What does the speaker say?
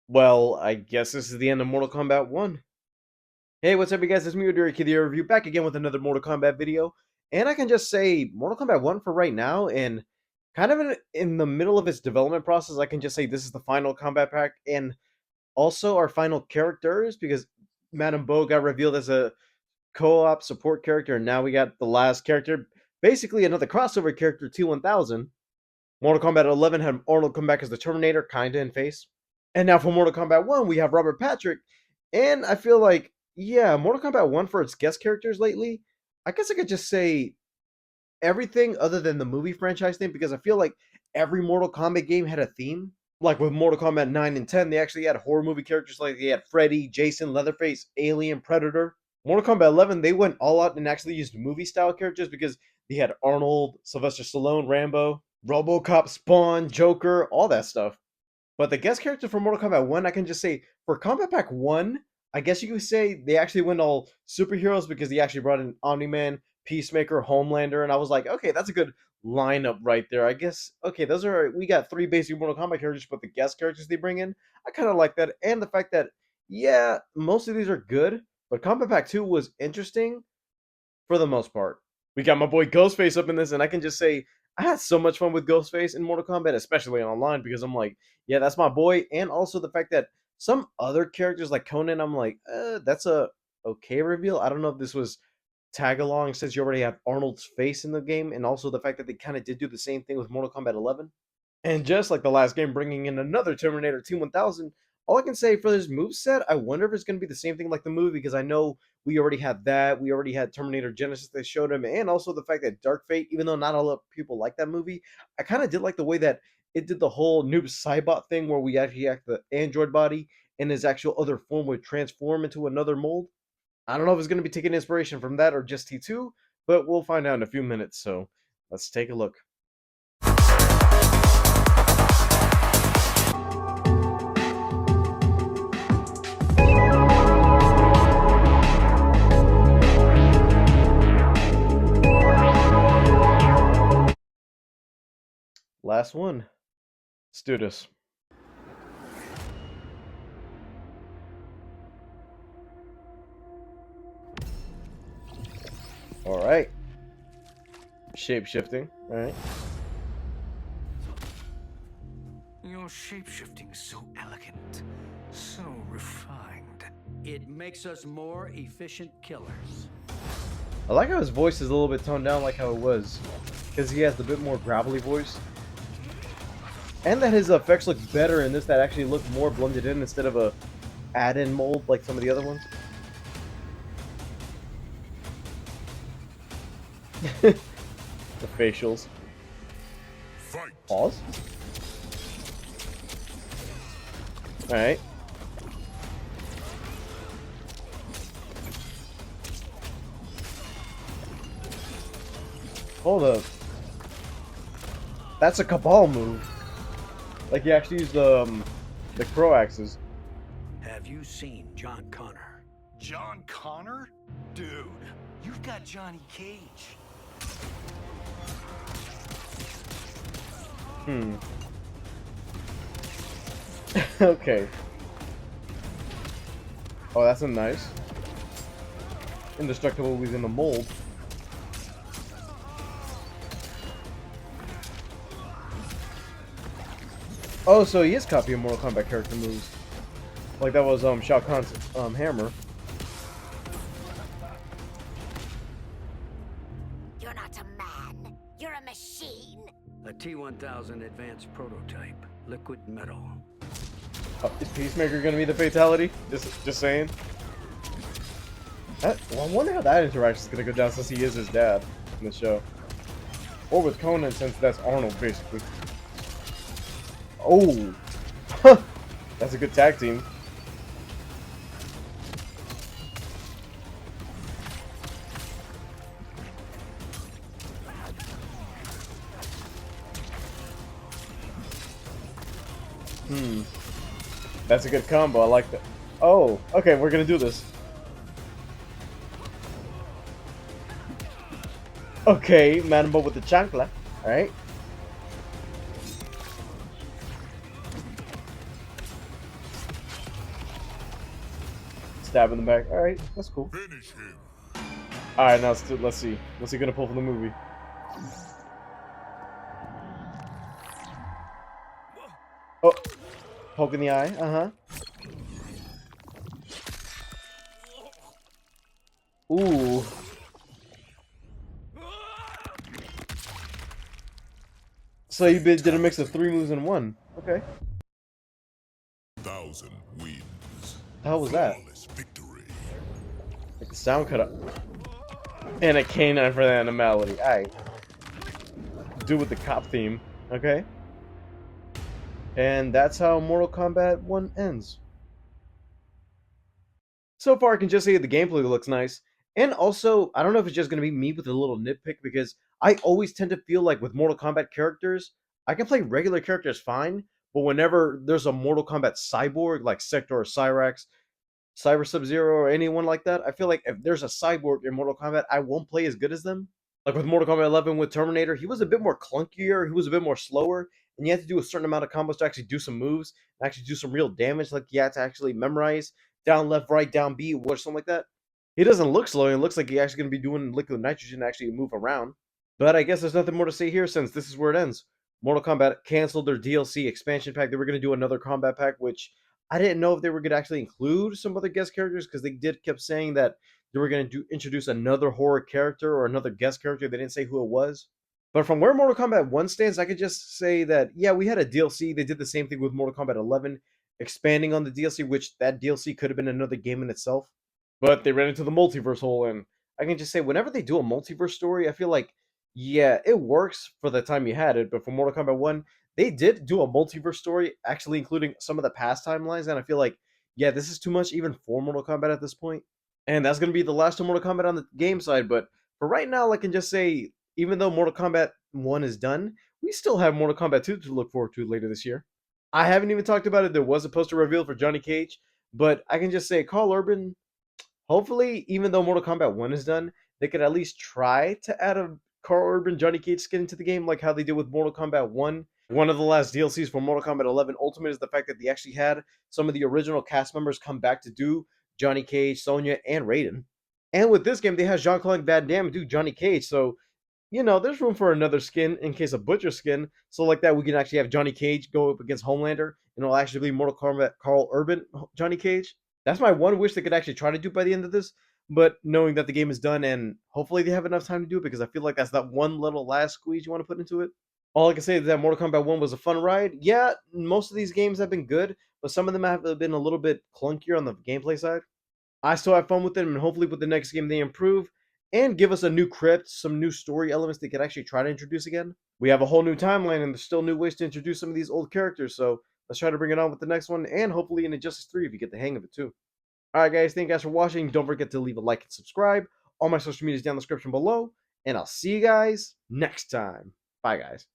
Well, I guess this is the end of Mortal Kombat 1. Hey, what's up, you guys? It's me, Kid the Review, back again with another Mortal Kombat video. And I can just say, Mortal Kombat 1 for right now, and kind of in the middle of its development process, I can just say this is the final combat pack, and also our final characters, because Madame Bo got revealed as a co-op support character, and now we got the last character, basically another crossover character, T-1000. Mortal Kombat 11 had Arnold come back as the Terminator, kinda in face. And now for Mortal Kombat 1, we have Robert Patrick. And I feel like, yeah, Mortal Kombat 1 for its guest characters lately, I guess I could just say everything other than the movie franchise thing because I feel like every Mortal Kombat game had a theme. Like with Mortal Kombat 9 and 10, they actually had horror movie characters like they had Freddy, Jason, Leatherface, Alien, Predator. Mortal Kombat 11, they went all out and actually used movie style characters because they had Arnold, Sylvester Stallone, Rambo, RoboCop, Spawn, Joker, all that stuff. But the guest character for Mortal Kombat 1, I can just say for Combat Pack 1, I guess you could say they actually went all superheroes because they actually brought in Omni Man, Peacemaker, Homelander, and I was like, okay, that's a good lineup right there. I guess okay, those are we got three basic Mortal Kombat characters, but the guest characters they bring in, I kind of like that, and the fact that yeah, most of these are good, but Combat Pack 2 was interesting for the most part. We got my boy Ghostface up in this, and I can just say I had so much fun with Ghostface in Mortal Kombat, especially online, because I'm like, yeah, that's my boy, and also the fact that some other characters like Conan, I'm like, that's a okay reveal. I don't know if this was tag along since you already have Arnold's face in the game, and also the fact that they kind of did do the same thing with Mortal Kombat 11. And just like the last game, bringing in another Terminator T-1000, all I can say for this move set, I wonder if it's going to be the same thing like the movie, because I know we already had that. We already had Terminator Genesis they showed him, and also the fact that Dark Fate, even though not a lot of people like that movie, I kind of did like the way that it did the whole Noob Saibot thing where we actually act the android body and his actual other form would transform into another mold. I don't know if it's going to be taking inspiration from that or just T2, but we'll find out in a few minutes. So let's take a look. Last one. Let's do this. All right. Shape shifting. All right. Your shape-shifting is so elegant, so refined. It makes us more efficient killers. I like how his voice is a little bit toned down, like how it was, because he has the bit more gravelly voice, and that his effects look better in this. That actually look more blended in instead of a add-in mold like some of the other ones. The facials. Fight. Pause. All right. Hold up. That's a Cabal move. Like he actually used the crow axes. Have you seen John Connor? John Connor? Dude, you've got Johnny Cage. Okay. Oh, that's a nice. Indestructible within the mold. Oh, so he is copying Mortal Kombat character moves. Like that was Shao Kahn's hammer. You're not a man. You're a machine. A T-1000 advanced prototype, liquid metal. Is Peacemaker gonna be the fatality? Just saying. Well, I wonder how that interaction is gonna go down since he is his dad in the show, or with Conan since that's Arnold basically. Oh, that's a good tag team. That's a good combo. I like that. Oh, okay, we're gonna do this. Okay, Manbo with the chancla. Alright. Stab in the back. All right, that's cool. Finish him. All right, now let's see. What's he gonna pull from the movie? Oh, poke in the eye. Ooh. So you did a mix of 3 moves in one. Okay. 1000 wins. How was that? Flawless victory. Like the sound cut up. And a canine for the animality. Alright. Do with the cop theme. Okay. And that's how Mortal Kombat 1 ends. So far, I can just say the gameplay looks nice. And also, I don't know if it's just going to be me with a little nitpick, because I always tend to feel like with Mortal Kombat characters, I can play regular characters fine, but whenever there's a Mortal Kombat cyborg like Sector or Cyrax, Cyber Sub-Zero, or anyone like that, I feel like if there's a cyborg in Mortal Kombat, I won't play as good as them. Like with Mortal Kombat 11 with Terminator, he was a bit more clunkier, he was a bit more slower, and you had to do a certain amount of combos to actually do some moves, and actually do some real damage, like you had to actually memorize down, left, right, down, B, or something like that. He doesn't look slow, it looks like he's actually going to be doing liquid nitrogen to actually move around. But I guess there's nothing more to say here, since this is where it ends. Mortal Kombat canceled their DLC expansion pack. They were going to do another combat pack, which I didn't know if they were going to actually include some other guest characters, because they did kept saying that they were going to introduce another horror character or another guest character. They didn't say who it was. But from where Mortal Kombat 1 stands, I could just say that, yeah, we had a DLC. They did the same thing with Mortal Kombat 11, expanding on the DLC, which that DLC could have been another game in itself. But they ran into the multiverse hole, and I can just say, whenever they do a multiverse story, I feel like, yeah, it works for the time you had it. But for Mortal Kombat 1, they did do a multiverse story, actually including some of the past timelines, and I feel like, yeah, this is too much even for Mortal Kombat at this point. And that's going to be the last of Mortal Kombat on the game side. But for right now, I can just say, even though Mortal Kombat 1 is done, we still have Mortal Kombat 2 to look forward to later this year. I haven't even talked about it. There was a poster reveal for Johnny Cage, but I can just say, Carl Urban, hopefully, even though Mortal Kombat 1 is done, they could at least try to add a Carl Urban Johnny Cage skin into the game, like how they did with Mortal Kombat 1. One of the last DLCs for Mortal Kombat 11 Ultimate is the fact that they actually had some of the original cast members come back to do Johnny Cage, Sonya, and Raiden. And with this game, they have Jean-Claude Van Damme do Johnny Cage, so there's room for another skin in case of Butcher skin. So like that, we can actually have Johnny Cage go up against Homelander, and it'll actually be Mortal Kombat Carl Urban Johnny Cage. That's my one wish they could actually try to do by the end of this. But knowing that the game is done, and hopefully they have enough time to do it, because I feel like that's that one little last squeeze you want to put into it. All I can say is that Mortal Kombat 1 was a fun ride. Yeah, most of these games have been good, but some of them have been a little bit clunkier on the gameplay side. I still have fun with them, and hopefully with the next game they improve and give us a new crypt, some new story elements they could actually try to introduce again. We have a whole new timeline, and there's still new ways to introduce some of these old characters, so let's try to bring it on with the next one, and hopefully in Injustice 3 if you get the hang of it too. Alright guys, thank you guys for watching. Don't forget to leave a like and subscribe. All my social media is down in the description below, and I'll see you guys next time. Bye guys.